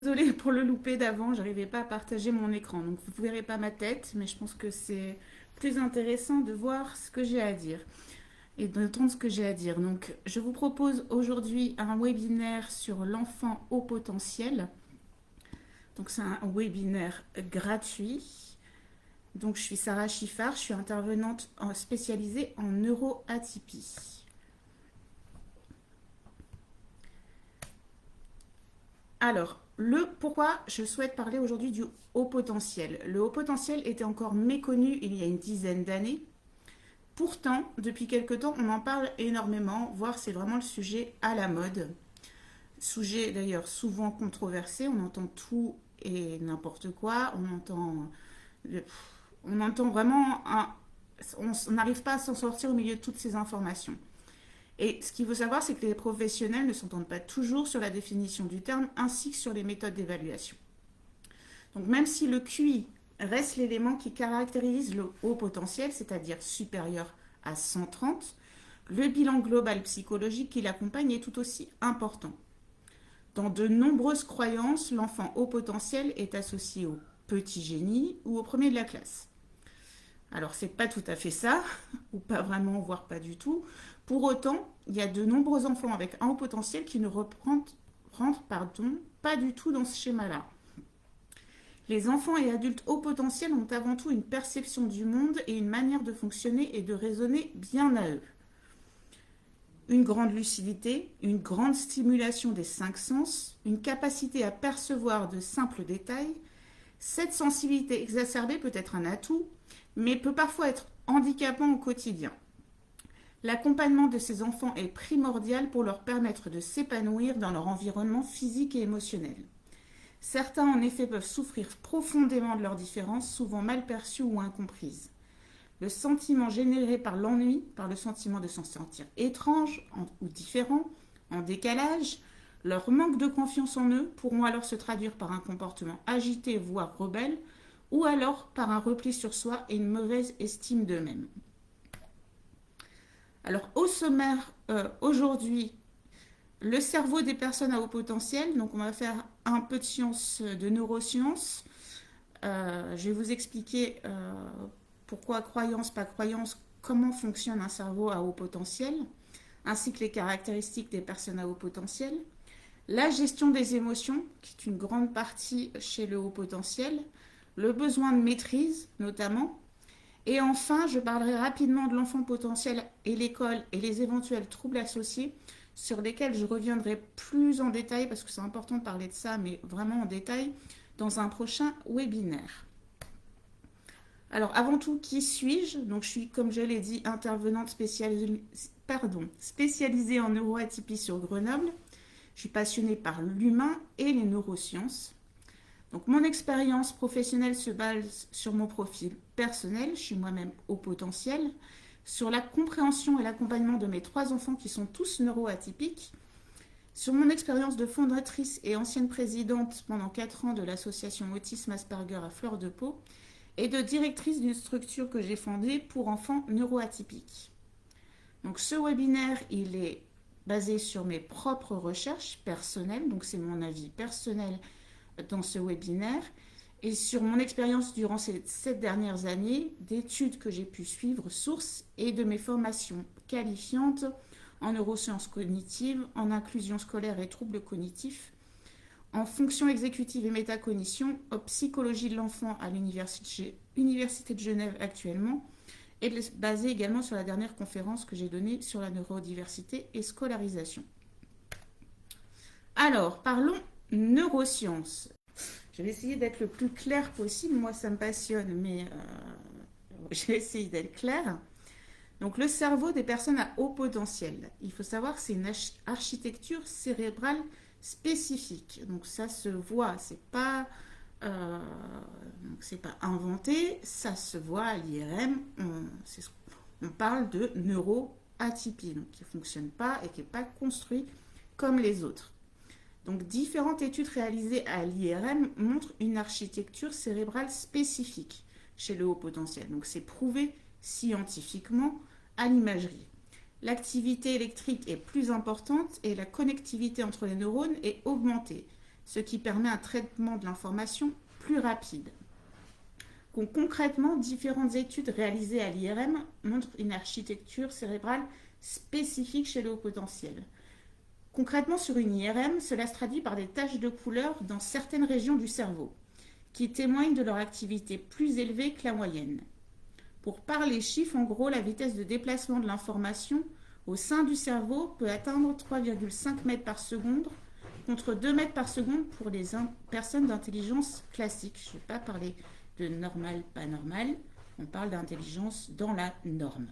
Désolée pour le loupé d'avant, j'arrivais pas à partager mon écran, donc vous verrez pas ma tête, mais je pense que c'est plus intéressant de voir ce que j'ai à dire et d'entendre ce que j'ai à dire. Donc, je vous propose aujourd'hui un webinaire sur l'enfant au potentiel. Donc, c'est un webinaire gratuit. Donc, je suis Sarah Chiffard, je suis intervenante spécialisée en neuroatypie. Alors, pourquoi je souhaite parler aujourd'hui du haut potentiel. Le haut potentiel était encore méconnu il y a une dizaine d'années. Pourtant, depuis quelque temps, on en parle énormément, voire c'est vraiment le sujet à la mode. Sujet d'ailleurs souvent controversé, on entend tout et n'importe quoi, on entend vraiment on n'arrive pas à s'en sortir au milieu de toutes ces informations. Et ce qu'il faut savoir, c'est que les professionnels ne s'entendent pas toujours sur la définition du terme ainsi que sur les méthodes d'évaluation. Donc même si le QI reste l'élément qui caractérise le haut potentiel, c'est-à-dire supérieur à 130, le bilan global psychologique qui l'accompagne est tout aussi important. Dans de nombreuses croyances, l'enfant haut potentiel est associé au petit génie ou au premier de la classe. Alors c'est pas tout à fait ça, ou pas vraiment, voire pas du tout. Pour autant, il y a de nombreux enfants avec un haut potentiel qui ne rentrent pas du tout dans ce schéma-là. Les enfants et adultes haut potentiel ont avant tout une perception du monde et une manière de fonctionner et de raisonner bien à eux. Une grande lucidité, une grande stimulation des cinq sens, une capacité à percevoir de simples détails. Cette sensibilité exacerbée peut être un atout, mais peut parfois être handicapant au quotidien. L'accompagnement de ces enfants est primordial pour leur permettre de s'épanouir dans leur environnement physique et émotionnel. Certains, en effet, peuvent souffrir profondément de leurs différences, souvent mal perçues ou incomprises. Le sentiment généré par l'ennui, par le sentiment de s'en sentir étrange ou différent, en décalage, leur manque de confiance en eux pourront alors se traduire par un comportement agité, voire rebelle, ou alors par un repli sur soi et une mauvaise estime d'eux-mêmes. Alors, au sommaire, aujourd'hui, le cerveau des personnes à haut potentiel. Donc, on va faire un peu de sciences, de neurosciences. Je vais vous expliquer pourquoi croyance, pas croyance, comment fonctionne un cerveau à haut potentiel, ainsi que les caractéristiques des personnes à haut potentiel. La gestion des émotions, qui est une grande partie chez le haut potentiel. Le besoin de maîtrise, notamment. Et enfin, je parlerai rapidement de l'enfant potentiel et l'école et les éventuels troubles associés sur lesquels je reviendrai plus en détail parce que c'est important de parler de ça, mais vraiment en détail, dans un prochain webinaire. Alors, avant tout, qui suis-je? Donc, je suis, comme je l'ai dit, intervenante spécialisée en neuroatypie sur Grenoble. Je suis passionnée par l'humain et les neurosciences. Donc, mon expérience professionnelle se base sur mon profil personnel, je suis moi-même au potentiel, sur la compréhension et l'accompagnement de mes trois enfants qui sont tous neuroatypiques, sur mon expérience de fondatrice et ancienne présidente pendant 4 ans de l'association Autisme Asperger à Fleur de Pau et de directrice d'une structure que j'ai fondée pour enfants neuroatypiques. Donc ce webinaire, il est basé sur mes propres recherches personnelles, donc c'est mon avis personnel dans ce webinaire, et sur mon expérience durant ces 7 dernières années, d'études que j'ai pu suivre, sources, et de mes formations qualifiantes en neurosciences cognitives, en inclusion scolaire et troubles cognitifs, en fonction exécutive et métacognition, en psychologie de l'enfant à l'Université de Genève actuellement, et basé également sur la dernière conférence que j'ai donnée sur la neurodiversité et scolarisation. Alors, parlons neurosciences. Je vais essayer d'être le plus clair possible. Moi, ça me passionne, mais je vais essayer d'être claire. Donc, le cerveau des personnes à haut potentiel. Il faut savoir que c'est une architecture cérébrale spécifique. Donc, ça se voit. Euh, c'est pas inventé. Ça se voit à l'IRM. On parle de neuroatypie, donc qui ne fonctionne pas et qui n'est pas construit comme les autres. Donc, différentes études réalisées à l'IRM montrent une architecture cérébrale spécifique chez le haut potentiel. Donc, c'est prouvé scientifiquement à l'imagerie. L'activité électrique est plus importante et la connectivité entre les neurones est augmentée. ce qui permet un traitement de l'information plus rapide. Concrètement, différentes études réalisées à l'IRM montrent une architecture cérébrale spécifique chez le haut potentiel. Concrètement, sur une IRM, cela se traduit par des taches de couleur dans certaines régions du cerveau, qui témoignent de leur activité plus élevée que la moyenne. Pour parler chiffres, en gros, la vitesse de déplacement de l'information au sein du cerveau peut atteindre 3,5 mètres par seconde contre 2 mètres par seconde pour les personnes d'intelligence classique. Je ne vais pas parler de normal, pas normal, on parle d'intelligence dans la norme.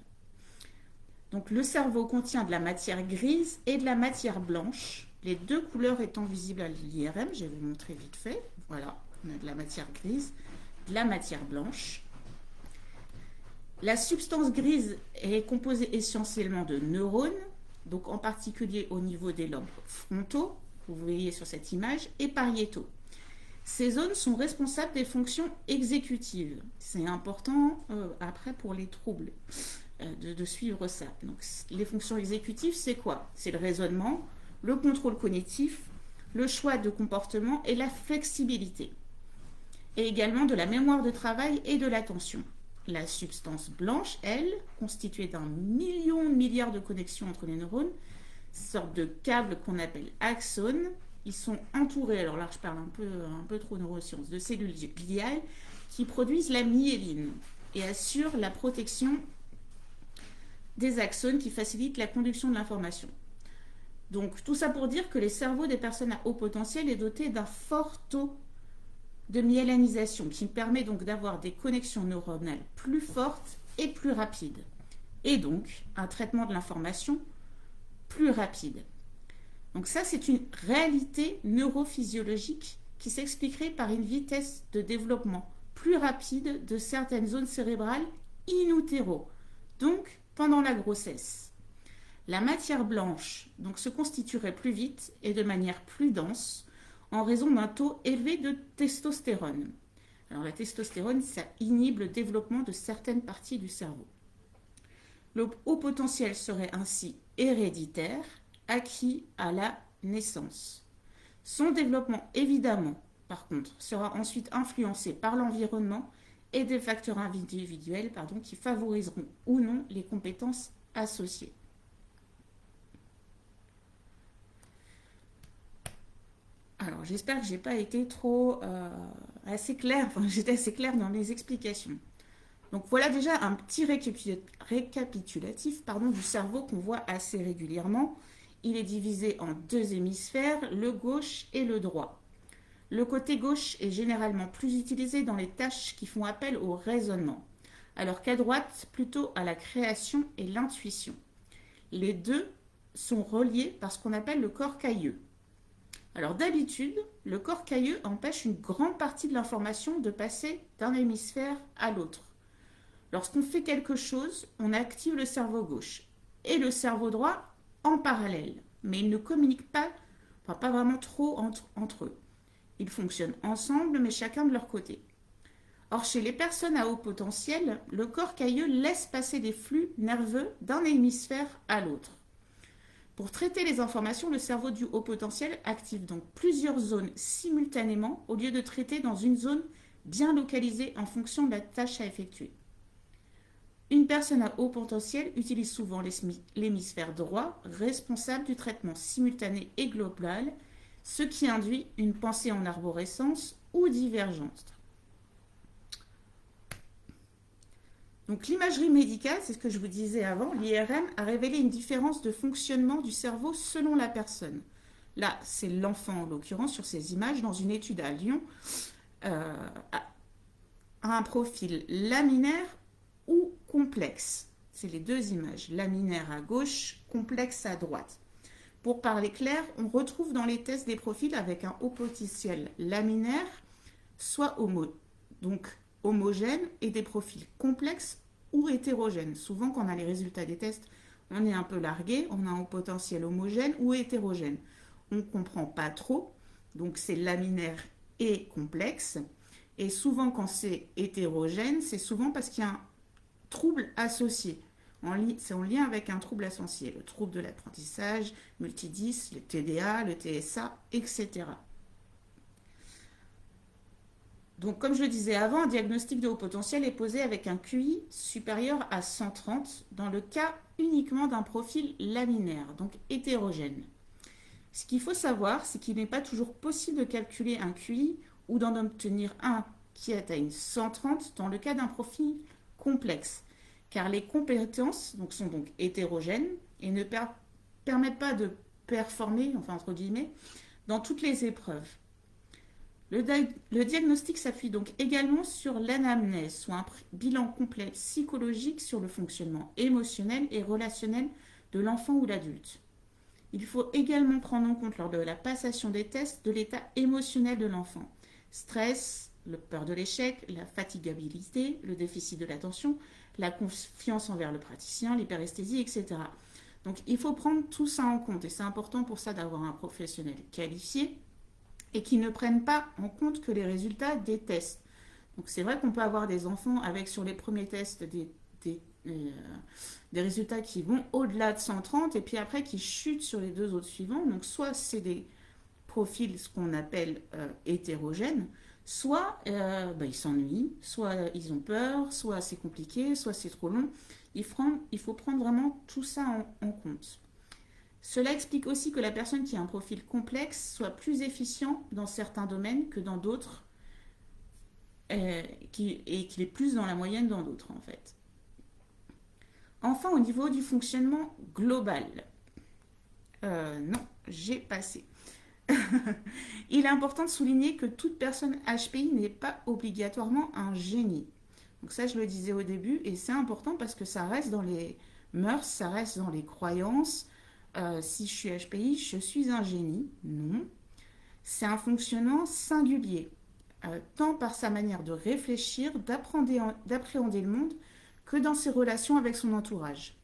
Donc le cerveau contient de la matière grise et de la matière blanche, les deux couleurs étant visibles à l'IRM, je vais vous montrer vite fait. Voilà, on a de la matière grise, de la matière blanche. La substance grise est composée essentiellement de neurones, donc en particulier au niveau des lobes frontaux, vous voyez sur cette image, et pariétaux. Ces zones sont responsables des fonctions exécutives. C'est important après pour les troubles de suivre ça. Donc, les fonctions exécutives, c'est quoi? C'est le raisonnement, le contrôle cognitif, le choix de comportement et la flexibilité. Et également de la mémoire de travail et de l'attention. La substance blanche, elle, constituée d'un milliard de connexions entre les neurones, sorte de câbles qu'on appelle axones. Ils sont entourés, alors là je parle un peu trop neurosciences, de cellules gliales qui produisent la myéline et assurent la protection des axones qui facilitent la conduction de l'information. Donc tout ça pour dire que les cerveaux des personnes à haut potentiel est doté d'un fort taux de myélinisation qui permet donc d'avoir des connexions neuronales plus fortes et plus rapides. Et donc un traitement de l'information plus rapide. Donc ça, c'est une réalité neurophysiologique qui s'expliquerait par une vitesse de développement plus rapide de certaines zones cérébrales in utero, donc pendant la grossesse. La matière blanche donc, se constituerait plus vite et de manière plus dense en raison d'un taux élevé de testostérone. Alors la testostérone, ça inhibe le développement de certaines parties du cerveau. Le haut potentiel serait ainsi héréditaire, acquis à la naissance. Son développement, évidemment, par contre, sera ensuite influencé par l'environnement et des facteurs individuels qui favoriseront ou non les compétences associées. Alors, j'espère que je n'ai pas été assez claire, j'étais assez claire dans mes explications. Donc voilà déjà un petit récapitulatif du cerveau qu'on voit assez régulièrement. Il est divisé en deux hémisphères, le gauche et le droit. Le côté gauche est généralement plus utilisé dans les tâches qui font appel au raisonnement, alors qu'à droite, plutôt à la création et l'intuition. Les deux sont reliés par ce qu'on appelle le corps calleux. Alors d'habitude, le corps calleux empêche une grande partie de l'information de passer d'un hémisphère à l'autre. Lorsqu'on fait quelque chose, on active le cerveau gauche et le cerveau droit en parallèle, mais ils ne communiquent pas vraiment trop entre eux. Ils fonctionnent ensemble, mais chacun de leur côté. Or, chez les personnes à haut potentiel, le corps calleux laisse passer des flux nerveux d'un hémisphère à l'autre. Pour traiter les informations, le cerveau du haut potentiel active donc plusieurs zones simultanément au lieu de traiter dans une zone bien localisée en fonction de la tâche à effectuer. Une personne à haut potentiel utilise souvent l'hémisphère droit, responsable du traitement simultané et global, ce qui induit une pensée en arborescence ou divergence. Donc l'imagerie médicale, c'est ce que je vous disais avant, l'IRM a révélé une différence de fonctionnement du cerveau selon la personne. Là, c'est l'enfant en l'occurrence sur ces images dans une étude à Lyon, a un profil laminaire ou complexe. C'est les deux images, laminaire à gauche, complexe à droite. Pour parler clair, on retrouve dans les tests des profils avec un haut potentiel laminaire, soit homogène, et des profils complexes ou hétérogènes. Souvent, quand on a les résultats des tests, on est un peu largué, on a un haut potentiel homogène ou hétérogène. On ne comprend pas trop, donc c'est laminaire et complexe. Et souvent, quand c'est hétérogène, c'est souvent parce qu'il y a un trouble associé. C'est en lien avec un trouble associé, le trouble de l'apprentissage, multidis, le TDA, le TSA, etc. Donc, comme je le disais avant, un diagnostic de haut potentiel est posé avec un QI supérieur à 130 dans le cas uniquement d'un profil laminaire, donc hétérogène. Ce qu'il faut savoir, c'est qu'il n'est pas toujours possible de calculer un QI ou d'en obtenir un qui atteigne 130 dans le cas d'un profil complexe, car les compétences sont donc hétérogènes et ne permettent pas de performer, enfin entre guillemets, dans toutes les épreuves. Le diagnostic s'appuie donc également sur l'anamnèse, soit un bilan complet psychologique sur le fonctionnement émotionnel et relationnel de l'enfant ou l'adulte. Il faut également prendre en compte lors de la passation des tests de l'état émotionnel de l'enfant. Stress, le peur de l'échec, la fatigabilité, le déficit de l'attention, la confiance envers le praticien, l'hyperesthésie, etc. Donc il faut prendre tout ça en compte et c'est important pour ça d'avoir un professionnel qualifié et qui ne prenne pas en compte que les résultats des tests. Donc c'est vrai qu'on peut avoir des enfants avec sur les premiers tests des résultats qui vont au-delà de 130 et puis après qui chutent sur les deux autres suivants. Donc soit c'est des profils, ce qu'on appelle hétérogènes, soit ils s'ennuient, soit ils ont peur, soit c'est compliqué, soit c'est trop long. Il faut prendre vraiment tout ça en compte. Cela explique aussi que la personne qui a un profil complexe soit plus efficient dans certains domaines que dans d'autres et qu'il est plus dans la moyenne dans d'autres en fait. Enfin, au niveau du fonctionnement global, non, j'ai passé. Il est important de souligner que toute personne HPI n'est pas obligatoirement un génie. Donc ça, je le disais au début, et c'est important parce que ça reste dans les mœurs, ça reste dans les croyances. Si je suis HPI, je suis un génie. Non. C'est un fonctionnement singulier, tant par sa manière de réfléchir, d'appréhender le monde, que dans ses relations avec son entourage.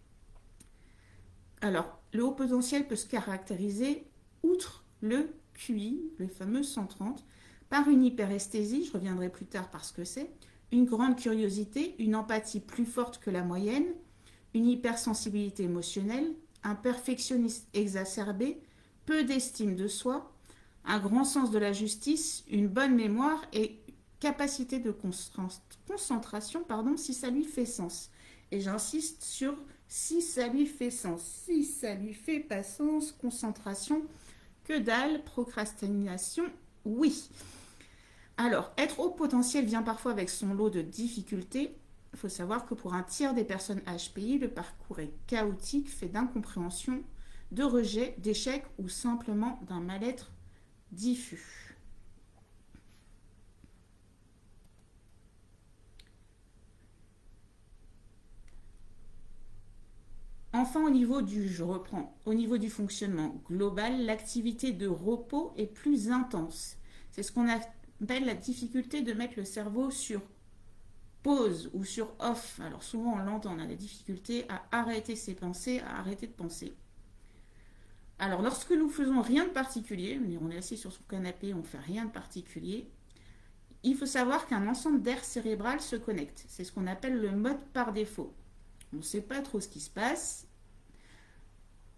Alors, le haut potentiel peut se caractériser, outre le QI, le fameux 130, par une hyperesthésie, je reviendrai plus tard par ce que c'est, une grande curiosité, une empathie plus forte que la moyenne, une hypersensibilité émotionnelle, un perfectionnisme exacerbé, peu d'estime de soi, un grand sens de la justice, une bonne mémoire et capacité de concentration si ça lui fait sens. Et j'insiste sur si ça lui fait sens. Si ça lui fait pas sens, concentration, que dalle, procrastination, oui. Alors, être haut potentiel vient parfois avec son lot de difficultés. Il faut savoir que pour un tiers des personnes HPI, le parcours est chaotique, fait d'incompréhension, de rejet, d'échec ou simplement d'un mal-être diffus. Enfin, au niveau du fonctionnement global, l'activité de repos est plus intense. C'est ce qu'on appelle la difficulté de mettre le cerveau sur pause ou sur off. Alors souvent on l'entend, on a la difficulté à arrêter ses pensées, à arrêter de penser. Alors lorsque nous faisons rien de particulier, on est assis sur son canapé, on ne fait rien de particulier, il faut savoir qu'un ensemble d'air cérébral se connecte. C'est ce qu'on appelle le mode par défaut. On ne sait pas trop ce qui se passe.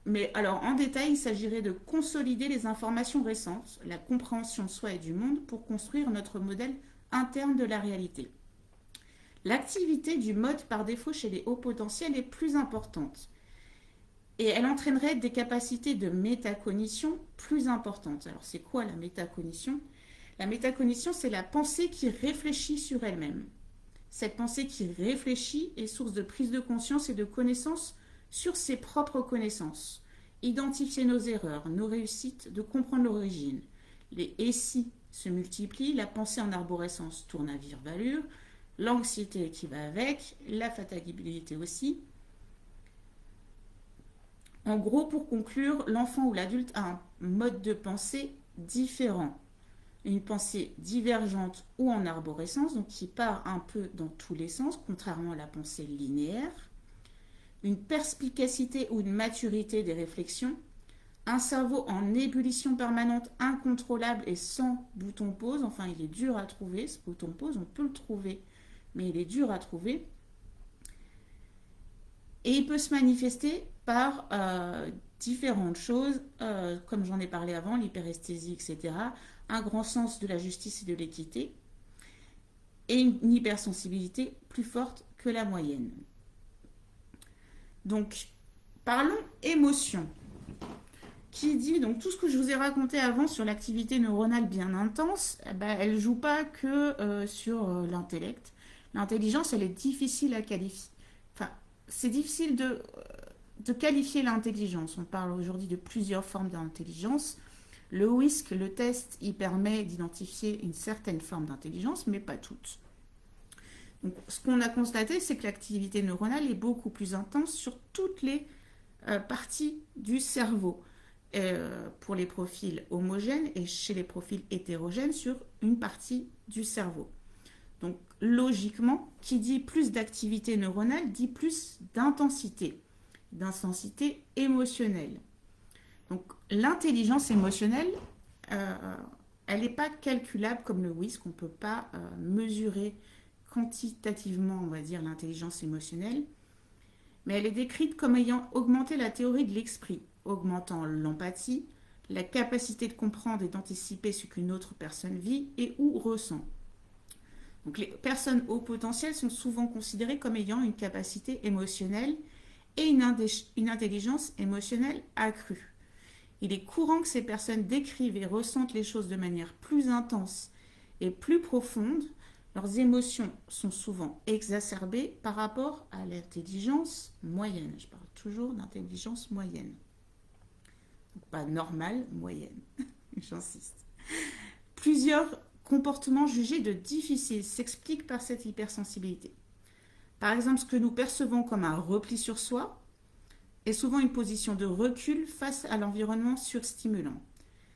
Mais alors, en détail, il s'agirait de consolider les informations récentes, la compréhension de soi et du monde pour construire notre modèle interne de la réalité. L'activité du mode par défaut chez les hauts potentiels est plus importante. Et elle entraînerait des capacités de métacognition plus importantes. Alors, c'est quoi la métacognition ? La métacognition, c'est la pensée qui réfléchit sur elle-même. Cette pensée qui réfléchit est source de prise de conscience et de connaissance sur ses propres connaissances. Identifier nos erreurs, nos réussites, de comprendre l'origine. Les « et si » se multiplient, la pensée en arborescence tourne à vire-valure, l'anxiété qui va avec, la fatigabilité aussi. En gros, pour conclure, l'enfant ou l'adulte a un mode de pensée différent. Une pensée divergente ou en arborescence, donc qui part un peu dans tous les sens, contrairement à la pensée linéaire. Une perspicacité ou une maturité des réflexions. Un cerveau en ébullition permanente, incontrôlable et sans bouton pause. Enfin, il est dur à trouver, ce bouton pause, on peut le trouver, mais il est dur à trouver. Et il peut se manifester par différentes choses, comme j'en ai parlé avant, l'hyperesthésie, etc. Un grand sens de la justice et de l'équité. et une hypersensibilité plus forte que la moyenne. Donc, parlons émotion. Qui dit, donc tout ce que je vous ai raconté avant sur l'activité neuronale bien intense, elle ne joue pas que sur l'intellect. L'intelligence, elle est difficile à qualifier. Enfin, c'est difficile de qualifier l'intelligence. On parle aujourd'hui de plusieurs formes d'intelligence. Le WISC, le test, il permet d'identifier une certaine forme d'intelligence, mais pas toutes. Donc, ce qu'on a constaté, c'est que l'activité neuronale est beaucoup plus intense sur toutes les parties du cerveau. Pour les profils homogènes et chez les profils hétérogènes sur une partie du cerveau. Donc logiquement, qui dit plus d'activité neuronale dit plus d'intensité émotionnelle. Donc l'intelligence émotionnelle, elle n'est pas calculable comme le WISC, on ne peut pas mesurer quantitativement, on va dire, l'intelligence émotionnelle, mais elle est décrite comme ayant augmenté la théorie de l'esprit, augmentant l'empathie, la capacité de comprendre et d'anticiper ce qu'une autre personne vit et ou ressent. Donc les personnes haut potentiel sont souvent considérées comme ayant une capacité émotionnelle et une intelligence émotionnelle accrue. Il est courant que ces personnes décrivent et ressentent les choses de manière plus intense et plus profonde. Leurs émotions sont souvent exacerbées par rapport à l'intelligence moyenne. Je parle toujours d'intelligence moyenne. Donc pas normale, moyenne. J'insiste. Plusieurs comportements jugés de difficiles s'expliquent par cette hypersensibilité. Par exemple, ce que nous percevons comme un repli sur soi est souvent une position de recul face à l'environnement surstimulant.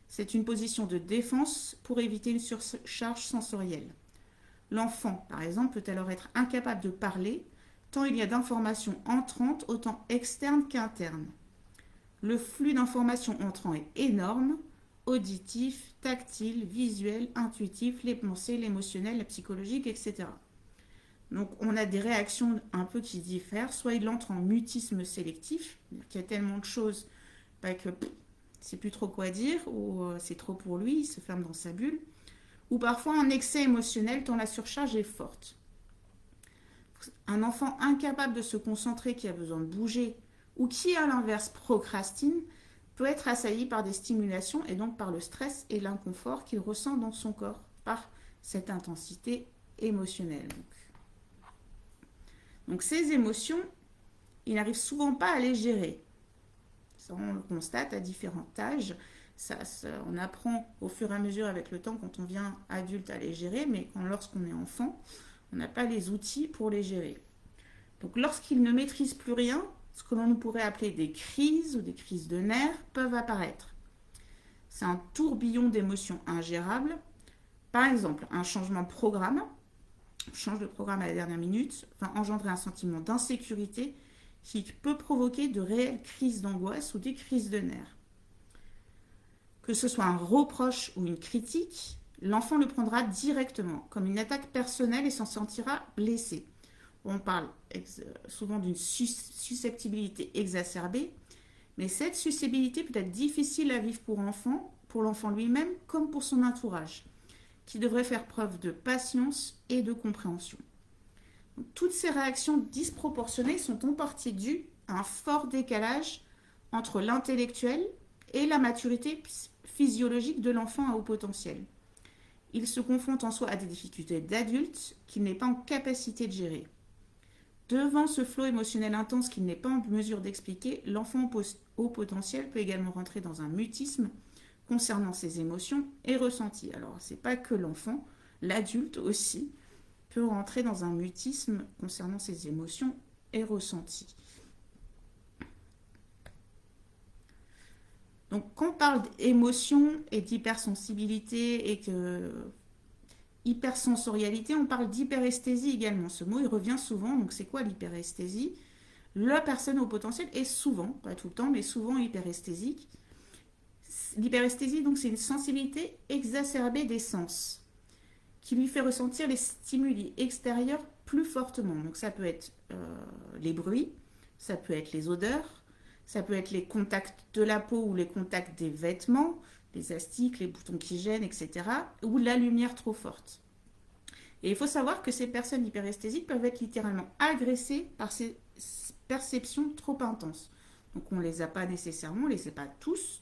C'est une position de défense pour éviter une surcharge sensorielle. L'enfant, par exemple, peut alors être incapable de parler, tant il y a d'informations entrantes, autant externes qu'internes. Le flux d'informations entrant est énorme, auditif, tactile, visuel, intuitif, les pensées, l'émotionnel, la psychologique, etc. Donc on a des réactions un peu qui diffèrent. Soit il entre en mutisme sélectif, c'est-à-dire qu'il y a tellement de choses que c'est plus trop quoi dire, ou c'est trop pour lui, il se ferme dans sa bulle. Ou parfois un excès émotionnel tant la surcharge est forte. Un enfant incapable de se concentrer, qui a besoin de bouger, ou qui, à l'inverse, procrastine, peut être assailli par des stimulations et donc par le stress et l'inconfort qu'il ressent dans son corps, par cette intensité émotionnelle. Donc ces émotions, il n'arrive souvent pas à les gérer. Ça, on le constate à différents âges. On apprend au fur et à mesure avec le temps quand on devient adulte à les gérer, mais lorsqu'on est enfant, on n'a pas les outils pour les gérer. Donc lorsqu'il ne maîtrise plus rien, ce que l'on pourrait appeler des crises ou des crises de nerfs peuvent apparaître. C'est un tourbillon d'émotions ingérables. Par exemple, un changement de programme, on change de programme à la dernière minute, va engendrer un sentiment d'insécurité qui peut provoquer de réelles crises d'angoisse ou des crises de nerfs. Que ce soit un reproche ou une critique, l'enfant le prendra directement comme une attaque personnelle et s'en sentira blessé. On parle souvent d'une susceptibilité exacerbée, mais cette susceptibilité peut être difficile à vivre pour l'enfant lui-même comme pour son entourage, qui devrait faire preuve de patience et de compréhension. Donc, toutes ces réactions disproportionnées sont en partie dues à un fort décalage entre l'intellectuel et la maturité physiologique de l'enfant à haut potentiel. Il se confronte en soi à des difficultés d'adulte qu'il n'est pas en capacité de gérer. Devant ce flot émotionnel intense qu'il n'est pas en mesure d'expliquer, l'enfant haut potentiel peut également rentrer dans un mutisme concernant ses émotions et ressentis. Alors, ce n'est pas que l'enfant, l'adulte aussi peut rentrer dans un mutisme concernant ses émotions et ressentis. Donc, quand on parle d'émotion et d'hypersensibilité et que hypersensorialité, on parle d'hyperesthésie également. Ce mot, il revient souvent. Donc, c'est quoi l'hyperesthésie? La personne au potentiel est souvent, pas tout le temps, mais souvent hyperesthésique. L'hyperesthésie, donc, c'est une sensibilité exacerbée des sens qui lui fait ressentir les stimuli extérieurs plus fortement. Donc, ça peut être les bruits, ça peut être les odeurs, ça peut être les contacts de la peau ou les contacts des vêtements, les astiques, les boutons qui gênent, etc. ou la lumière trop forte. Et il faut savoir que ces personnes hyperesthésiques peuvent être littéralement agressées par ces perceptions trop intenses. Donc on ne les a pas nécessairement, on ne les a pas tous.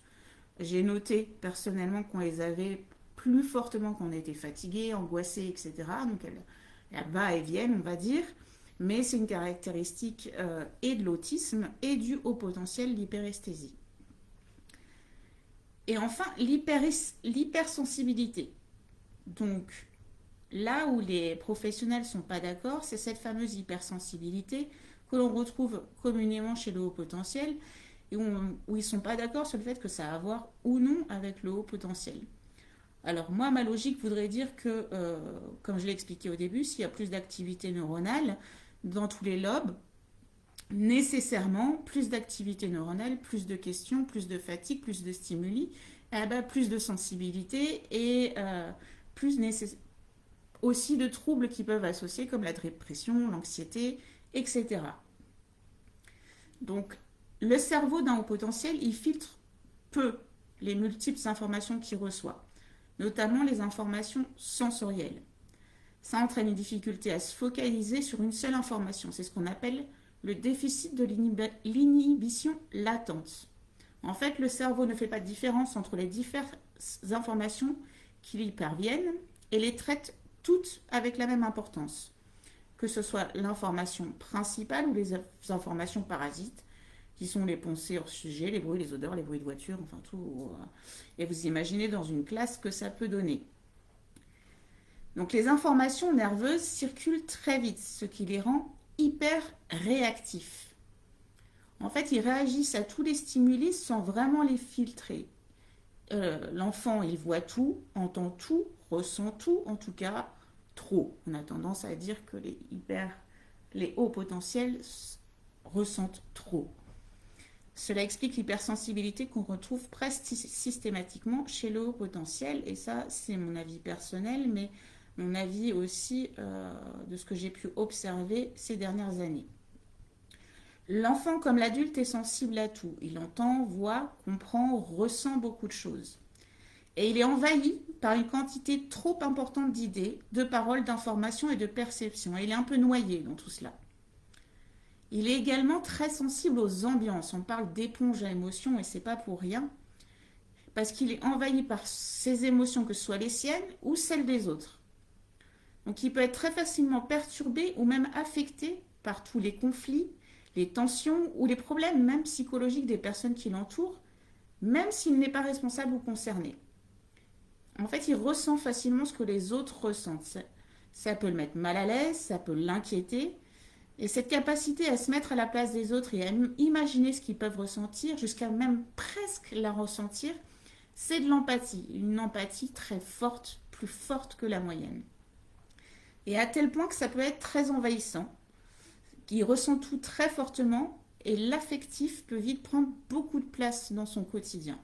J'ai noté personnellement qu'on les avait plus fortement quand on était fatigué, angoissé, etc. Donc elle va et viennent, on va dire. Mais c'est une caractéristique et de l'autisme et du haut potentiel de l'hyperesthésie. Et enfin, l'hypersensibilité. Donc, là où les professionnels ne sont pas d'accord, c'est cette fameuse hypersensibilité que l'on retrouve communément chez le haut potentiel et où ils ne sont pas d'accord sur le fait que ça a à voir ou non avec le haut potentiel. Alors moi, ma logique voudrait dire que, comme je l'ai expliqué au début, s'il y a plus d'activité neuronale dans tous les lobes, nécessairement plus d'activité neuronale, plus de questions, plus de fatigue, plus de stimuli, plus de sensibilité et plus aussi de troubles qui peuvent associer comme la dépression, l'anxiété, etc. Donc le cerveau d'un haut potentiel, il filtre peu les multiples informations qu'il reçoit, notamment les informations sensorielles. Ça entraîne une difficulté à se focaliser sur une seule information. C'est ce qu'on appelle le déficit de l'inhibition latente. En fait, le cerveau ne fait pas de différence entre les diverses informations qui lui parviennent et les traite toutes avec la même importance, que ce soit l'information principale ou les informations parasites, qui sont les pensées hors sujet, les bruits, les odeurs, les bruits de voiture, enfin tout. Et vous imaginez dans une classe que ça peut donner. Donc les informations nerveuses circulent très vite, ce qui les rend hyper réactifs. En fait, ils réagissent à tous les stimuli sans vraiment les filtrer. L'enfant, il voit tout, entend tout, ressent tout, en tout cas trop. On a tendance à dire que les hauts potentiels ressentent trop. Cela explique l'hypersensibilité qu'on retrouve presque systématiquement chez le haut potentiel. Et ça, c'est mon avis personnel, mais mon avis aussi de ce que j'ai pu observer ces dernières années. L'enfant comme l'adulte est sensible à tout. Il entend, voit, comprend, ressent beaucoup de choses. Et il est envahi par une quantité trop importante d'idées, de paroles, d'informations et de perceptions. Et il est un peu noyé dans tout cela. Il est également très sensible aux ambiances. On parle d'éponge à émotions et c'est pas pour rien. Parce qu'il est envahi par ses émotions, que ce soit les siennes ou celles des autres. Donc il peut être très facilement perturbé ou même affecté par tous les conflits, les tensions ou les problèmes même psychologiques des personnes qui l'entourent, même s'il n'est pas responsable ou concerné. En fait, il ressent facilement ce que les autres ressentent. Ça peut le mettre mal à l'aise, ça peut l'inquiéter. Et cette capacité à se mettre à la place des autres et à imaginer ce qu'ils peuvent ressentir, jusqu'à même presque la ressentir, c'est de l'empathie. Une empathie très forte, plus forte que la moyenne. Et à tel point que ça peut être très envahissant. Il ressent tout très fortement et l'affectif peut vite prendre beaucoup de place dans son quotidien.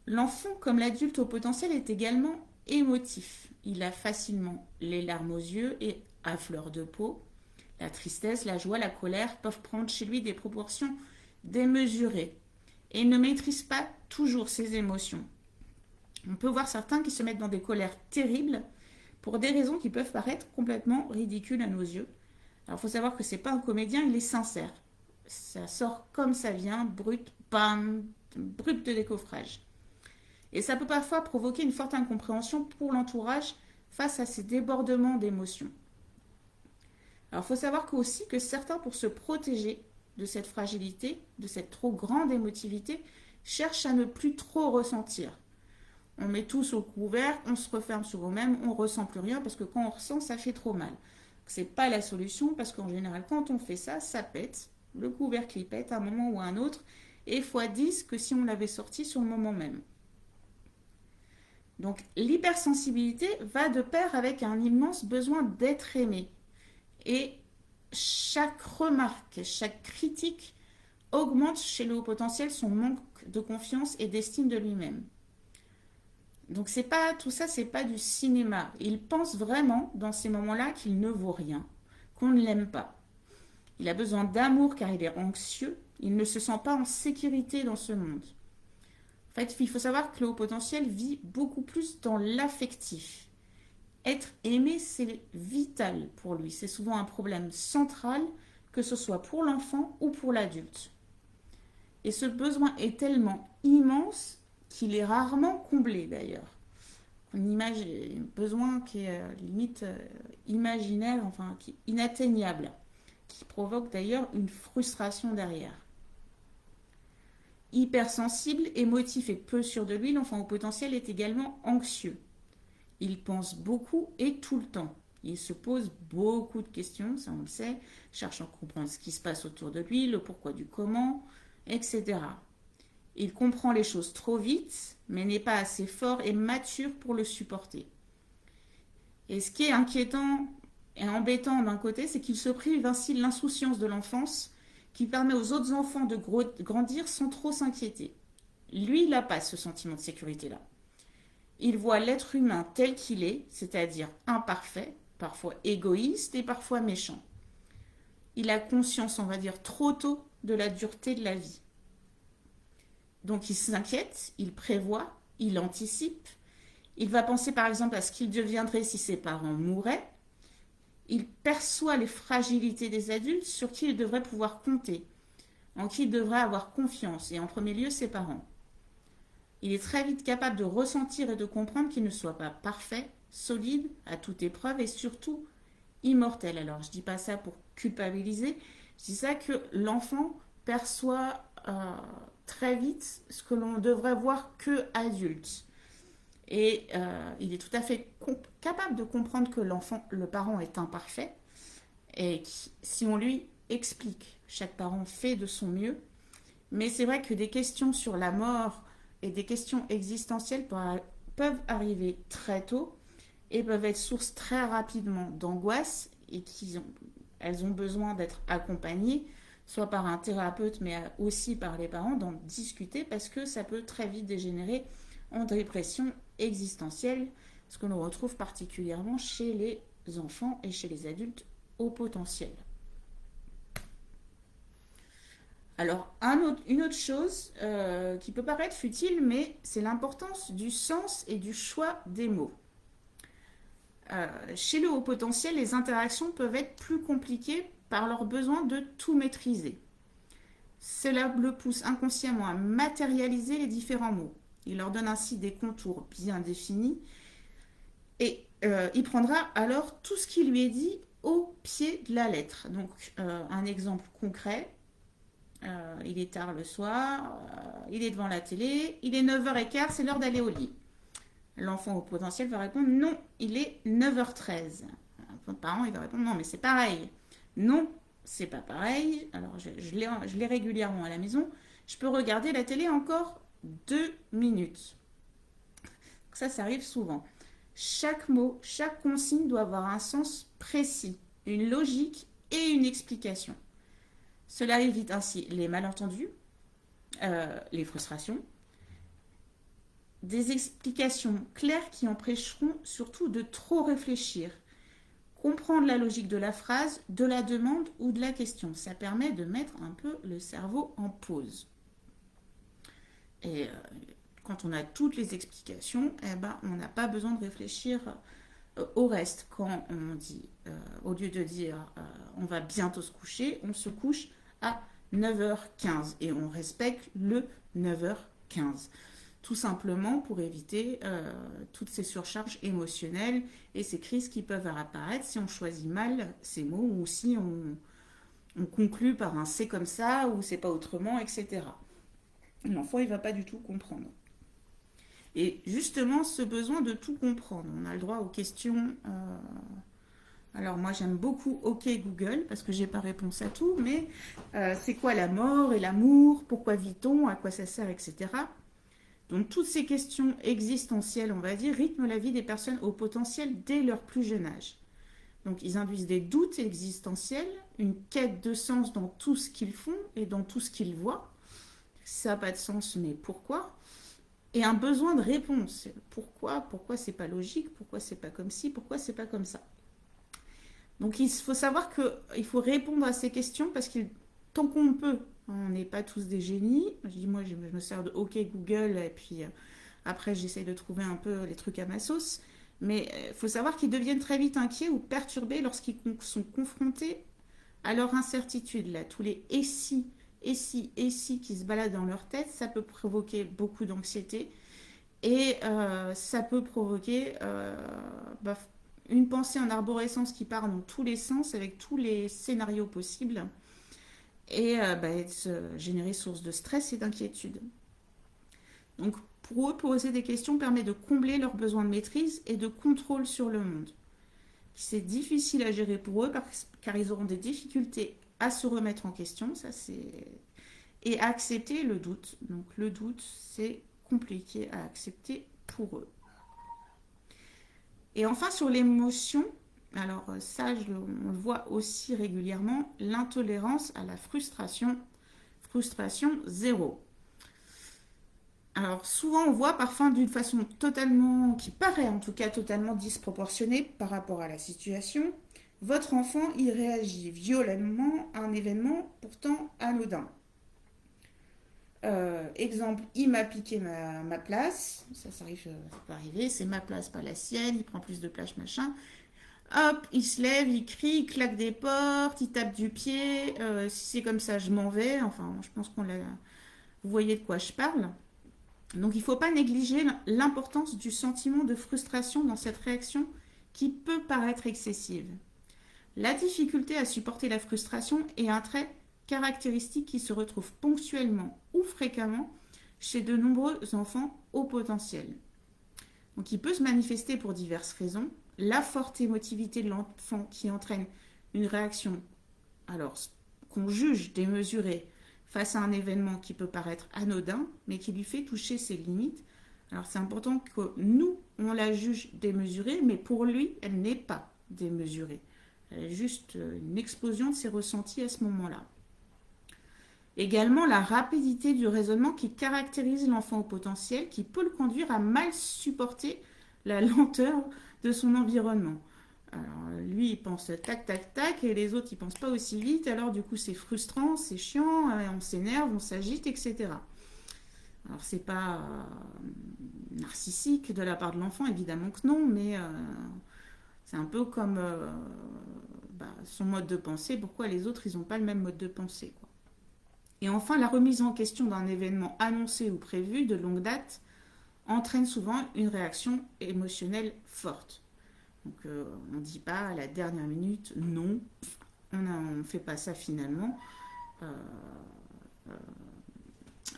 L'enfant, comme l'adulte au potentiel, est également émotif. Il a facilement les larmes aux yeux et à fleur de peau. La tristesse, la joie, la colère peuvent prendre chez lui des proportions démesurées. Et il ne maîtrise pas toujours ses émotions. On peut voir certains qui se mettent dans des colères terribles pour des raisons qui peuvent paraître complètement ridicules à nos yeux. Alors il faut savoir que c'est pas un comédien, il est sincère. Ça sort comme ça vient, brut, bam, brut de décoffrage. Et ça peut parfois provoquer une forte incompréhension pour l'entourage face à ces débordements d'émotions. Alors il faut savoir aussi que certains, pour se protéger de cette fragilité, de cette trop grande émotivité, cherchent à ne plus trop ressentir. On met tout sous le couvert, on se referme sur nous-mêmes, on ne ressent plus rien parce que quand on ressent, ça fait trop mal. Ce n'est pas la solution parce qu'en général, quand on fait ça, ça pète. Le couvercle, il pète à un moment ou à un autre et x10 que si on l'avait sorti sur le moment même. Donc l'hypersensibilité va de pair avec un immense besoin d'être aimé. Et chaque remarque, chaque critique augmente chez le haut potentiel son manque de confiance et d'estime de lui-même. Donc tout ça, c'est pas du cinéma. Il pense vraiment dans ces moments-là qu'il ne vaut rien, qu'on ne l'aime pas. Il a besoin d'amour car il est anxieux. Il ne se sent pas en sécurité dans ce monde. En fait, il faut savoir que le haut potentiel vit beaucoup plus dans l'affectif. Être aimé, c'est vital pour lui. C'est souvent un problème central, que ce soit pour l'enfant ou pour l'adulte. Et ce besoin est tellement immense qu'il est rarement comblé d'ailleurs. On imagine un besoin qui est limite imaginaire, enfin qui est inatteignable, qui provoque d'ailleurs une frustration derrière. Hypersensible, émotif et peu sûr de lui, l'enfant au potentiel est également anxieux. Il pense beaucoup et tout le temps. Il se pose beaucoup de questions, ça on le sait, cherche à comprendre ce qui se passe autour de lui, le pourquoi du comment, etc. Il comprend les choses trop vite, mais n'est pas assez fort et mature pour le supporter. Et ce qui est inquiétant et embêtant d'un côté, c'est qu'il se prive ainsi de l'insouciance de l'enfance qui permet aux autres enfants de grandir sans trop s'inquiéter. Lui, il n'a pas ce sentiment de sécurité-là. Il voit l'être humain tel qu'il est, c'est-à-dire imparfait, parfois égoïste et parfois méchant. Il a conscience, on va dire, trop tôt de la dureté de la vie. Donc il s'inquiète, il prévoit, il anticipe. Il va penser par exemple à ce qu'il deviendrait si ses parents mouraient. Il perçoit les fragilités des adultes sur qui il devrait pouvoir compter, en qui il devrait avoir confiance, et en premier lieu ses parents. Il est très vite capable de ressentir et de comprendre qu'il ne soit pas parfait, solide, à toute épreuve et surtout immortel. Alors je ne dis pas ça pour culpabiliser, je dis ça que l'enfant perçoit très vite ce que l'on devrait voir que adulte. Et il est tout à fait capable de comprendre que l'enfant, le parent est imparfait et si on lui explique, chaque parent fait de son mieux. Mais c'est vrai que des questions sur la mort et des questions existentielles peuvent arriver très tôt et peuvent être source très rapidement d'angoisse et elles ont besoin d'être accompagnées, soit par un thérapeute, mais aussi par les parents, d'en discuter parce que ça peut très vite dégénérer en dépression existentielle, ce que l'on retrouve particulièrement chez les enfants et chez les adultes au potentiel. Alors, une autre chose qui peut paraître futile, mais c'est l'importance du sens et du choix des mots. Chez le haut potentiel, les interactions peuvent être plus compliquées par leur besoin de tout maîtriser. Cela le pousse inconsciemment à matérialiser les différents mots. Il leur donne ainsi des contours bien définis et il prendra alors tout ce qui lui est dit au pied de la lettre. Donc, un exemple concret. Il est tard le soir, il est devant la télé, il est 9h15, c'est l'heure d'aller au lit. L'enfant au potentiel va répondre non, il est 9h13. Votre parent il va répondre non, mais c'est pareil. Non, c'est pas pareil. Alors je l'ai régulièrement à la maison. Je peux regarder la télé encore 2 minutes. Ça arrive souvent. Chaque mot, chaque consigne doit avoir un sens précis, une logique et une explication. Cela évite ainsi les malentendus, les frustrations, des explications claires qui empêcheront surtout de trop réfléchir. Comprendre la logique de la phrase, de la demande ou de la question. Ça permet de mettre un peu le cerveau en pause. Et quand on a toutes les explications, on n'a pas besoin de réfléchir au reste. Quand on dit, au lieu de dire on va bientôt se coucher, on se couche à 9h15 et on respecte le 9h15. Tout simplement pour éviter toutes ces surcharges émotionnelles et ces crises qui peuvent apparaître si on choisit mal ces mots ou si on conclut par un c'est comme ça ou c'est pas autrement, etc. L'enfant, il va pas du tout comprendre. Et justement, ce besoin de tout comprendre, on a le droit aux questions. Alors moi, j'aime beaucoup OK Google parce que j'ai pas réponse à tout, mais c'est quoi la mort et l'amour? Pourquoi vit-on? À quoi ça sert, etc. Donc toutes ces questions existentielles, on va dire, rythment la vie des personnes au potentiel dès leur plus jeune âge. Donc ils induisent des doutes existentiels, une quête de sens dans tout ce qu'ils font et dans tout ce qu'ils voient. Ça n'a pas de sens, mais pourquoi? Et un besoin de réponse. Pourquoi? Pourquoi c'est pas logique? Pourquoi c'est pas comme ci? Pourquoi c'est pas comme ça? Donc il faut savoir qu'il faut répondre à ces questions parce que tant qu'on peut, on n'est pas tous des génies. Moi, je me sers de OK Google et puis après, j'essaye de trouver un peu les trucs à ma sauce. Mais il faut savoir qu'ils deviennent très vite inquiets ou perturbés lorsqu'ils sont confrontés à leur incertitude. Là, tous les et si qui se baladent dans leur tête, ça peut provoquer beaucoup d'anxiété et ça peut provoquer bah, une pensée en arborescence qui part dans tous les sens avec tous les scénarios possibles et bah, générer source de stress et d'inquiétude. Donc pour eux, poser des questions permet de combler leurs besoins de maîtrise et de contrôle sur le monde. C'est difficile à gérer pour eux car ils auront des difficultés à se remettre en question, ça c'est et à accepter le doute. Donc le doute, c'est compliqué à accepter pour eux. Et enfin sur l'émotion, alors ça on le voit aussi régulièrement, l'intolérance à la frustration, frustration zéro. Alors souvent on voit parfois d'une façon totalement, qui paraît en tout cas totalement disproportionnée par rapport à la situation, votre enfant il réagit violemment à un événement pourtant anodin. Exemple, il m'a piqué ma place, ça arrive, ça peut arriver, c'est ma place, pas la sienne, il prend plus de place, machin. Hop, il se lève, il crie, il claque des portes, il tape du pied. Si c'est comme ça, je m'en vais. Enfin, je pense qu'on l'a. Vous voyez de quoi je parle. Donc il ne faut pas négliger l'importance du sentiment de frustration dans cette réaction qui peut paraître excessive. La difficulté à supporter la frustration est un trait caractéristique qui se retrouve ponctuellement ou fréquemment chez de nombreux enfants au potentiel. Donc il peut se manifester pour diverses raisons. La forte émotivité de l'enfant qui entraîne une réaction alors qu'on juge démesurée face à un événement qui peut paraître anodin, mais qui lui fait toucher ses limites. Alors c'est important que nous, on la juge démesurée, mais pour lui, elle n'est pas démesurée. Elle est juste une explosion de ses ressentis à ce moment-là. Également, la rapidité du raisonnement qui caractérise l'enfant au potentiel, qui peut le conduire à mal supporter la lenteur de son environnement. Alors, lui, il pense tac, tac, tac, et les autres, ils pensent pas aussi vite. Alors, du coup, c'est frustrant, c'est chiant, on s'énerve, on s'agite, etc. Alors, c'est pas narcissique de la part de l'enfant, évidemment que non, mais c'est un peu comme son mode de pensée. Pourquoi les autres, ils n'ont pas le même mode de pensée, quoi. Et enfin, la remise en question d'un événement annoncé ou prévu de longue date entraîne souvent une réaction émotionnelle forte. Donc on ne dit pas à la dernière minute non, on ne fait pas ça finalement. Euh,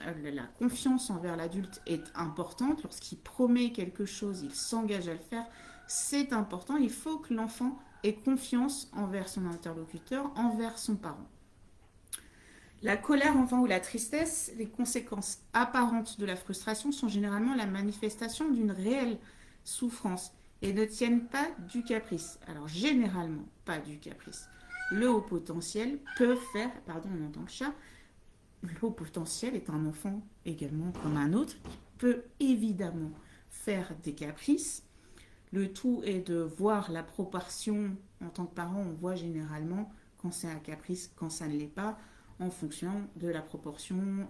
la confiance envers l'adulte est importante. Lorsqu'il promet quelque chose, il s'engage à le faire. C'est important. Il faut que l'enfant ait confiance envers son interlocuteur, envers son parent. La colère enfin ou la tristesse, les conséquences apparentes de la frustration sont généralement la manifestation d'une réelle souffrance et ne tiennent pas du caprice. Alors généralement pas du caprice. Le haut potentiel peut faire, pardon on entend le chat, le haut potentiel est un enfant également comme un autre qui peut évidemment faire des caprices. Le tout est de voir la proportion. En tant que parent, on voit généralement quand c'est un caprice, quand ça ne l'est pas, en fonction de la proportion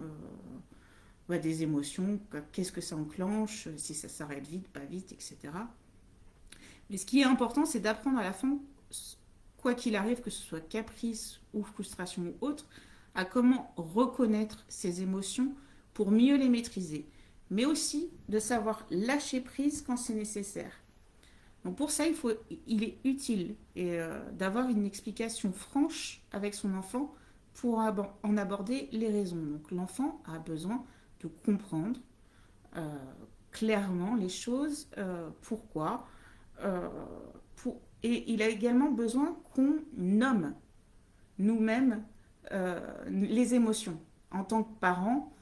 des émotions, qu'est-ce que ça enclenche, si ça s'arrête vite, pas vite, etc. Mais ce qui est important, c'est d'apprendre à la fin, quoi qu'il arrive, que ce soit caprice ou frustration ou autre, à comment reconnaître ces émotions pour mieux les maîtriser, mais aussi de savoir lâcher prise quand c'est nécessaire. Donc pour ça, il est utile d'avoir une explication franche avec son enfant pour en aborder les raisons. Donc l'enfant a besoin de comprendre clairement les choses, pourquoi, et il a également besoin qu'on nomme nous-mêmes les émotions. En tant que parent,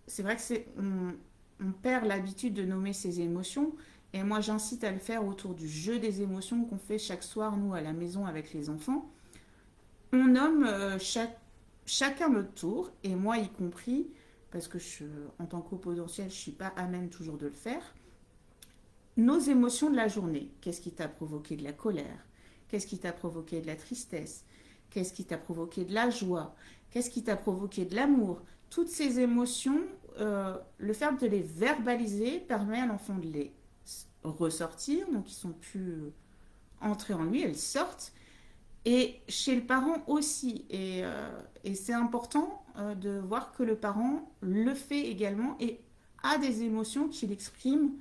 c'est vrai que on perd l'habitude de nommer ses émotions, et moi j'incite à le faire autour du jeu des émotions qu'on fait chaque soir, nous, à la maison avec les enfants. On nomme chacun notre tour, et moi y compris, parce que en tant qu'au potentiel, je ne suis pas à même toujours de le faire, nos émotions de la journée. Qu'est-ce qui t'a provoqué de la colère? Qu'est-ce qui t'a provoqué de la tristesse? Qu'est-ce qui t'a provoqué de la joie? Qu'est-ce qui t'a provoqué de l'amour? Toutes ces émotions, le fait de les verbaliser permet à l'enfant de les ressortir, donc ils sont plus entrés en lui, elles sortent. Et chez le parent aussi. Et c'est important de voir que le parent le fait également et a des émotions qu'il exprime.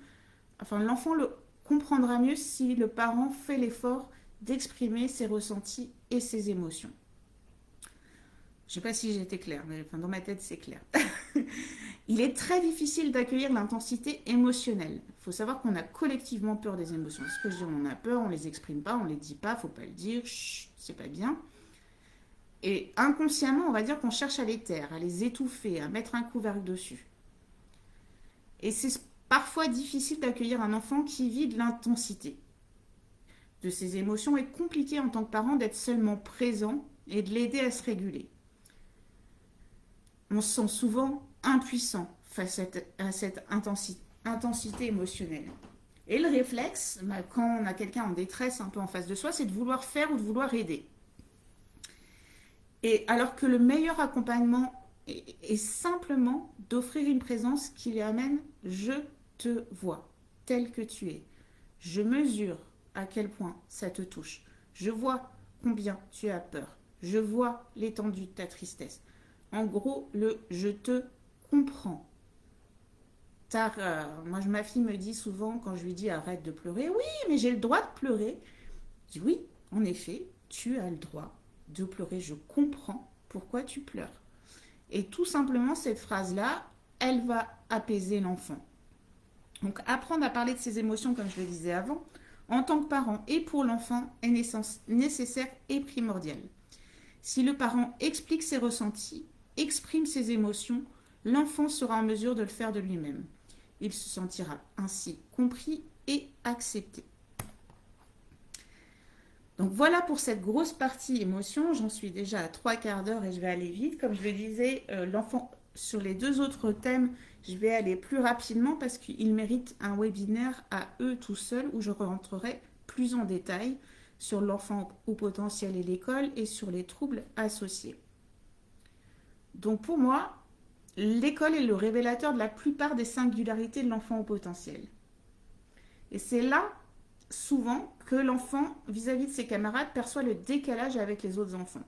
Enfin, l'enfant le comprendra mieux si le parent fait l'effort d'exprimer ses ressentis et ses émotions. Je ne sais pas si j'ai été claire, mais enfin, dans ma tête, c'est clair. Il est très difficile d'accueillir l'intensité émotionnelle. Il faut savoir qu'on a collectivement peur des émotions. Ce que je dis, on a peur, on ne les exprime pas, on ne les dit pas, il ne faut pas le dire, chut, c'est pas bien. Et inconsciemment, on va dire qu'on cherche à les taire, à les étouffer, à mettre un couvercle dessus. Et c'est parfois difficile d'accueillir un enfant qui vit de l'intensité de ses émotions et compliqué en tant que parent d'être seulement présent et de l'aider à se réguler. On se sent souvent impuissant face à cette intensité émotionnelle. Et le réflexe, quand on a quelqu'un en détresse un peu en face de soi, c'est de vouloir faire ou de vouloir aider. Et alors que le meilleur accompagnement est simplement d'offrir une présence qui lui amène « je te vois tel que tu es ». Je mesure à quel point ça te touche. Je vois combien tu as peur. Je vois l'étendue de ta tristesse. En gros, le « je te comprends ». Ma fille me dit souvent, quand je lui dis arrête de pleurer, oui, mais j'ai le droit de pleurer. Je dis oui, en effet, tu as le droit de pleurer. Je comprends pourquoi tu pleures. Et tout simplement, cette phrase-là, elle va apaiser l'enfant. Donc, apprendre à parler de ses émotions, comme je le disais avant, en tant que parent et pour l'enfant, est nécessaire et primordial. Si le parent explique ses ressentis, exprime ses émotions, l'enfant sera en mesure de le faire de lui-même. Il se sentira ainsi compris et accepté. Donc voilà pour cette grosse partie émotion. J'en suis déjà à 3/4 d'heure et je vais aller vite. Comme je le disais, l'enfant, sur les 2 autres thèmes, je vais aller plus rapidement parce qu'ils méritent un webinaire à eux tout seuls où je rentrerai plus en détail sur l'enfant au potentiel et l'école et sur les troubles associés. Donc pour moi, l'école est le révélateur de la plupart des singularités de l'enfant au potentiel. Et c'est là, souvent, que l'enfant, vis-à-vis de ses camarades, perçoit le décalage avec les autres enfants.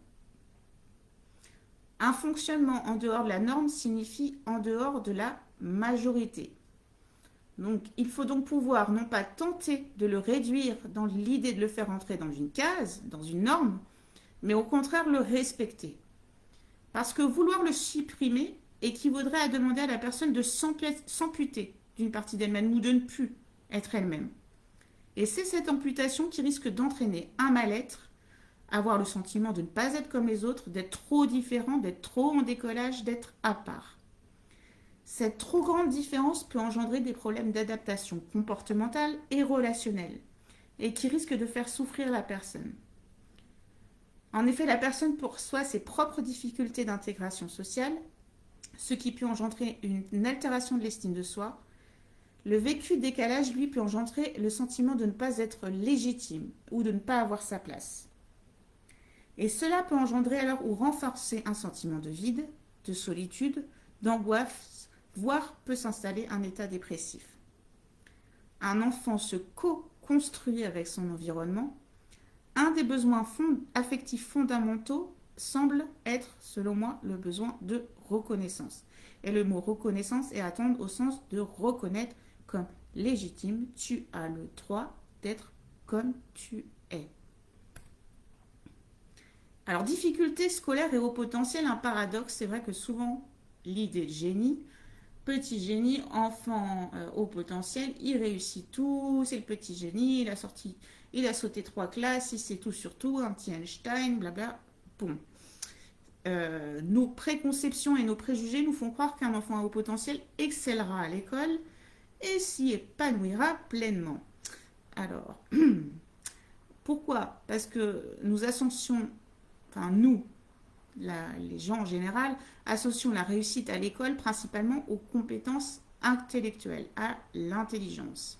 Un fonctionnement en dehors de la norme signifie en dehors de la majorité. Donc, il faut donc pouvoir non pas tenter de le réduire dans l'idée de le faire entrer dans une case, dans une norme, mais au contraire le respecter. Parce que vouloir le supprimer équivaudrait à demander à la personne de s'amputer d'une partie d'elle-même ou de ne plus être elle-même. Et c'est cette amputation qui risque d'entraîner un mal-être, avoir le sentiment de ne pas être comme les autres, d'être trop différent, d'être trop en décollage, d'être à part. Cette trop grande différence peut engendrer des problèmes d'adaptation comportementale et relationnelle, et qui risquent de faire souffrir la personne. En effet, la personne perçoit ses propres difficultés d'intégration sociale, ce qui peut engendrer une altération de l'estime de soi. Le vécu décalage, lui, peut engendrer le sentiment de ne pas être légitime ou de ne pas avoir sa place. Et cela peut engendrer alors ou renforcer un sentiment de vide, de solitude, d'angoisse, voire peut s'installer un état dépressif. Un enfant se co-construit avec son environnement. Un des besoins affectifs fondamentaux semble être, selon moi, le besoin de reconnaissance. Et le mot reconnaissance est à entendre au sens de reconnaître comme légitime. Tu as le droit d'être comme tu es. Alors, difficulté scolaire et haut potentiel, un paradoxe. C'est vrai que souvent, l'idée de génie, petit génie, enfant haut potentiel, il réussit tout, c'est le petit génie, il a sauté 3 classes, il sait tout sur tout, un petit Einstein, blabla. Bon. Nos préconceptions et nos préjugés nous font croire qu'un enfant à haut potentiel excellera à l'école et s'y épanouira pleinement. Alors, pourquoi ? Parce que nous associons, les gens en général, associons la réussite à l'école principalement aux compétences intellectuelles, à l'intelligence.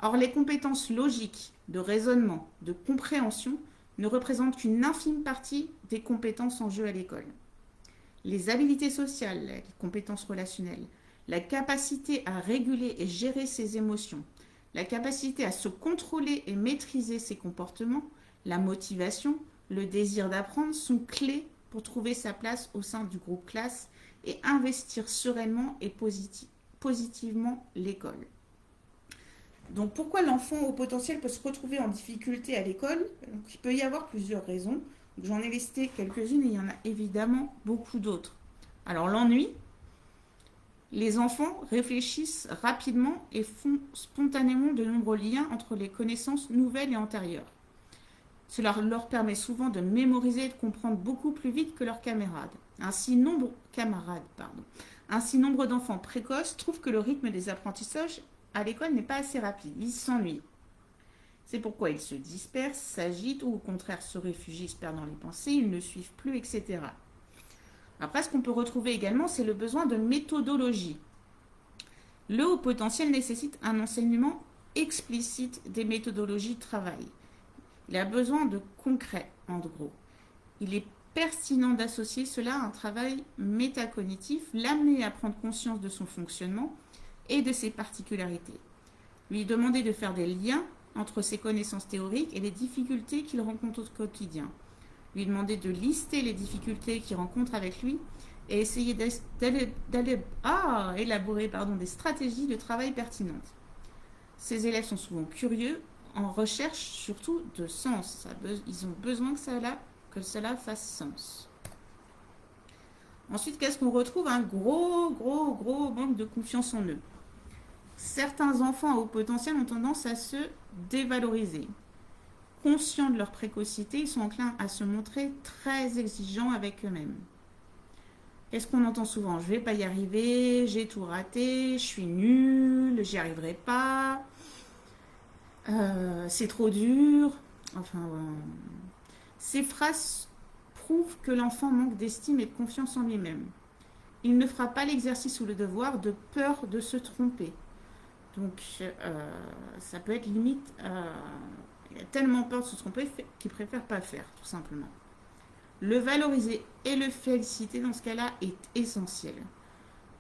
Or, les compétences logiques, de raisonnement, de compréhension ne représentent qu'une infime partie des compétences en jeu à l'école. Les habiletés sociales, les compétences relationnelles, La capacité à réguler et gérer ses émotions, la capacité à se contrôler et maîtriser ses comportements, la motivation, le désir d'apprendre sont clés pour trouver sa place au sein du groupe classe et investir sereinement et positivement l'école. Donc pourquoi l'enfant au potentiel peut se retrouver en difficulté à l'école? Donc, il peut y avoir plusieurs raisons. J'en ai listé quelques-unes et il y en a évidemment beaucoup d'autres. Alors l'ennui, les enfants réfléchissent rapidement et font spontanément de nombreux liens entre les connaissances nouvelles et antérieures. Cela leur permet souvent de mémoriser et de comprendre beaucoup plus vite que leurs camarades. Ainsi, nombre d'enfants précoces trouvent que le rythme des apprentissages à l'école n'est pas assez rapide. Ils s'ennuient. C'est pourquoi ils se dispersent, s'agitent ou au contraire se réfugient, se perdent dans les pensées, ils ne suivent plus, etc. Après, ce qu'on peut retrouver également, c'est le besoin de méthodologie. Le haut potentiel nécessite un enseignement explicite des méthodologies de travail. Il a besoin de concret, en gros. Il est pertinent d'associer cela à un travail métacognitif, l'amener à prendre conscience de son fonctionnement et de ses particularités. Lui demander de faire des liens entre ses connaissances théoriques et les difficultés qu'il rencontre au quotidien. Lui demander de lister les difficultés qu'il rencontre avec lui et essayer élaborer des stratégies de travail pertinentes. Ces élèves sont souvent curieux, en recherche surtout de sens. Ils ont besoin que cela fasse sens. Ensuite, qu'est-ce qu'on retrouve? Un gros manque de confiance en eux. Certains enfants à haut potentiel ont tendance à se dévaloriser. Conscients de leur précocité, ils sont enclins à se montrer très exigeants avec eux-mêmes. Qu'est-ce qu'on entend souvent? Je ne vais pas y arriver, j'ai tout raté, je suis nulle, j'y arriverai pas, c'est trop dur. Ces phrases prouvent que l'enfant manque d'estime et de confiance en lui-même. Il ne fera pas l'exercice ou le devoir de peur de se tromper. Donc, ça peut être limite. Il a tellement peur de se tromper qu'il préfère pas faire, tout simplement. Le valoriser et le féliciter dans ce cas-là est essentiel.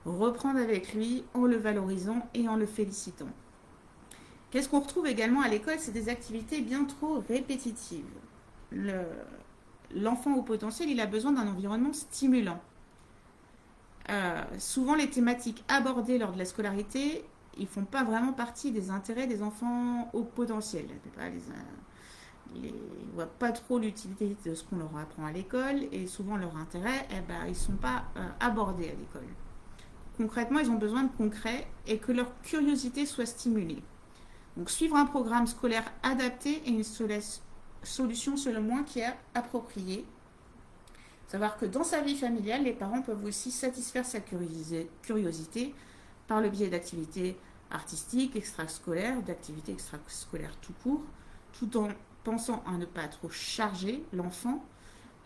Reprendre avec lui en le valorisant et en le félicitant. Qu'est-ce qu'on retrouve également à l'école? C'est des activités bien trop répétitives. L'enfant au potentiel, il a besoin d'un environnement stimulant. Souvent, les thématiques abordées lors de la scolarité, ils ne font pas vraiment partie des intérêts des enfants au potentiel. Ils ne voient pas trop l'utilité de ce qu'on leur apprend à l'école et souvent leurs intérêts, ils ne sont pas abordés à l'école. Concrètement, ils ont besoin de concret et que leur curiosité soit stimulée. Donc, suivre un programme scolaire adapté et une solution selon moi qui est appropriée. Savoir que dans sa vie familiale, les parents peuvent aussi satisfaire sa curiosité par le biais d'activités artistiques, extrascolaires, d'activités extrascolaires tout court, tout en pensant à ne pas trop charger l'enfant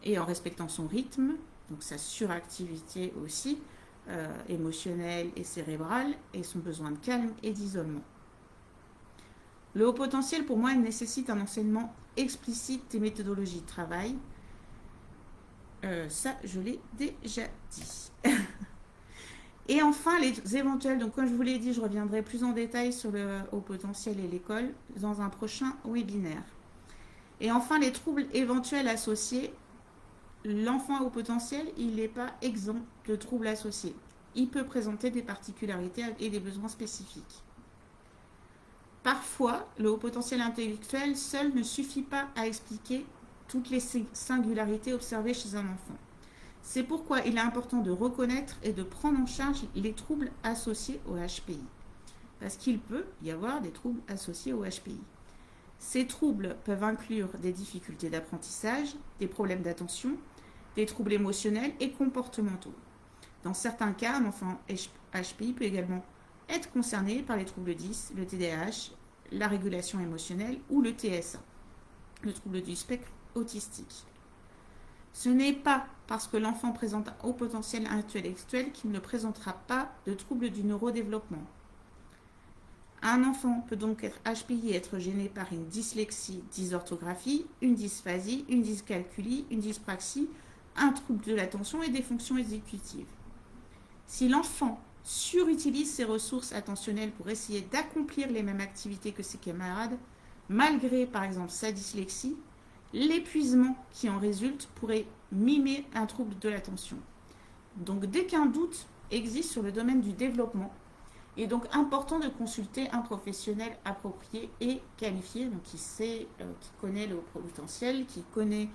et en respectant son rythme, donc sa suractivité aussi, émotionnelle et cérébrale, et son besoin de calme et d'isolement. Le haut potentiel, pour moi, il nécessite un enseignement explicite des méthodologies de travail. Ça, je l'ai déjà dit. Et enfin, les éventuels, donc comme je vous l'ai dit, je reviendrai plus en détail sur le haut potentiel et l'école dans un prochain webinaire. Et enfin, les troubles éventuels associés. L'enfant à haut potentiel, il n'est pas exempt de troubles associés. Il peut présenter des particularités et des besoins spécifiques. Parfois, le haut potentiel intellectuel seul ne suffit pas à expliquer toutes les singularités observées chez un enfant. C'est pourquoi il est important de reconnaître et de prendre en charge les troubles associés au HPI. Parce qu'il peut y avoir des troubles associés au HPI. Ces troubles peuvent inclure des difficultés d'apprentissage, des problèmes d'attention, des troubles émotionnels et comportementaux. Dans certains cas, un enfant HPI peut également être concerné par les troubles 10, le TDAH, la régulation émotionnelle ou le TSA, le trouble du spectre autistique. Ce n'est pas parce que l'enfant présente un haut potentiel intellectuel qu'il ne présentera pas de troubles du neurodéveloppement. Un enfant peut donc être HPI et être gêné par une dyslexie, dysorthographie, une dysphasie, une dyscalculie, une dyspraxie, un trouble de l'attention et des fonctions exécutives. Si l'enfant surutilise ses ressources attentionnelles pour essayer d'accomplir les mêmes activités que ses camarades, malgré par exemple sa dyslexie, l'épuisement qui en résulte pourrait mimer un trouble de l'attention. Donc dès qu'un doute existe sur le domaine du développement, il est donc important de consulter un professionnel approprié et qualifié, donc qui sait, qui connaît le haut potentiel, qui connaît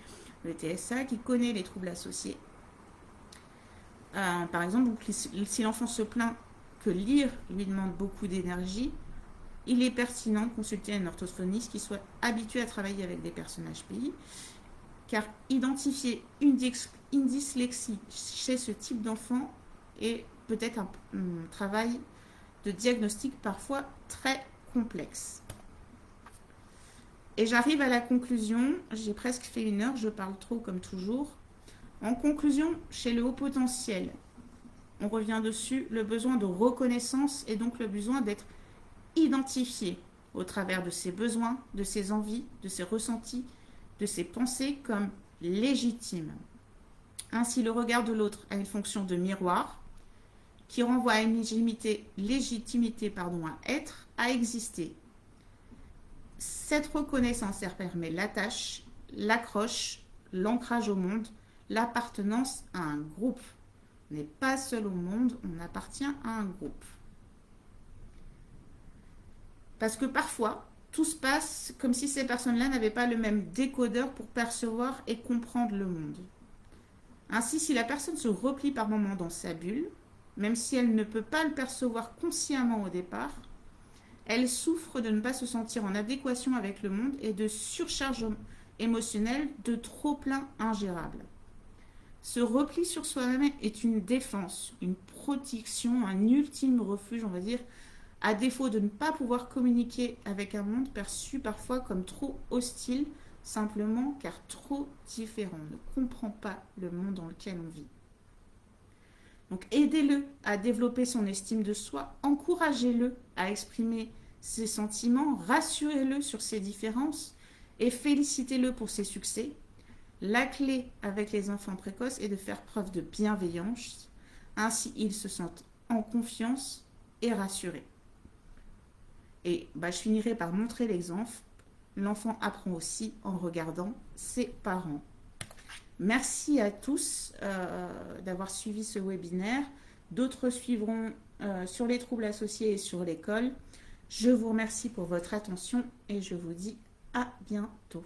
le TSA, qui connaît les troubles associés. Par exemple, si l'enfant se plaint que lire lui demande beaucoup d'énergie, il est pertinent de consulter un orthophoniste qui soit habitué à travailler avec des personnes HPI, car identifier une dyslexie chez ce type d'enfant est peut-être un travail de diagnostic parfois très complexe. Et j'arrive à la conclusion, j'ai presque fait 1 heure, je parle trop comme toujours. En conclusion, chez le haut potentiel, on revient dessus, le besoin de reconnaissance et donc le besoin d'être identifié au travers de ses besoins, de ses envies, de ses ressentis, de ses pensées comme légitimes. Ainsi, le regard de l'autre a une fonction de miroir qui renvoie à une légitimité à être, à exister. Cette reconnaissance permet l'attache, l'accroche, l'ancrage au monde, l'appartenance à un groupe. On n'est pas seul au monde, on appartient à un groupe. Parce que parfois, tout se passe comme si ces personnes-là n'avaient pas le même décodeur pour percevoir et comprendre le monde. Ainsi, si la personne se replie par moments dans sa bulle, même si elle ne peut pas le percevoir consciemment au départ, elle souffre de ne pas se sentir en adéquation avec le monde et de surcharge émotionnelle, de trop-plein ingérable. Ce repli sur soi-même est une défense, une protection, un ultime refuge, on va dire, à défaut de ne pas pouvoir communiquer avec un monde perçu parfois comme trop hostile, simplement car trop différent, ne comprend pas le monde dans lequel on vit. Donc aidez-le à développer son estime de soi, encouragez-le à exprimer ses sentiments, rassurez-le sur ses différences et félicitez-le pour ses succès. La clé avec les enfants précoces est de faire preuve de bienveillance, ainsi ils se sentent en confiance et rassurés. Et je finirai par montrer l'exemple. L'enfant apprend aussi en regardant ses parents. Merci à tous d'avoir suivi ce webinaire. D'autres suivront sur les troubles associés et sur l'école. Je vous remercie pour votre attention et je vous dis à bientôt.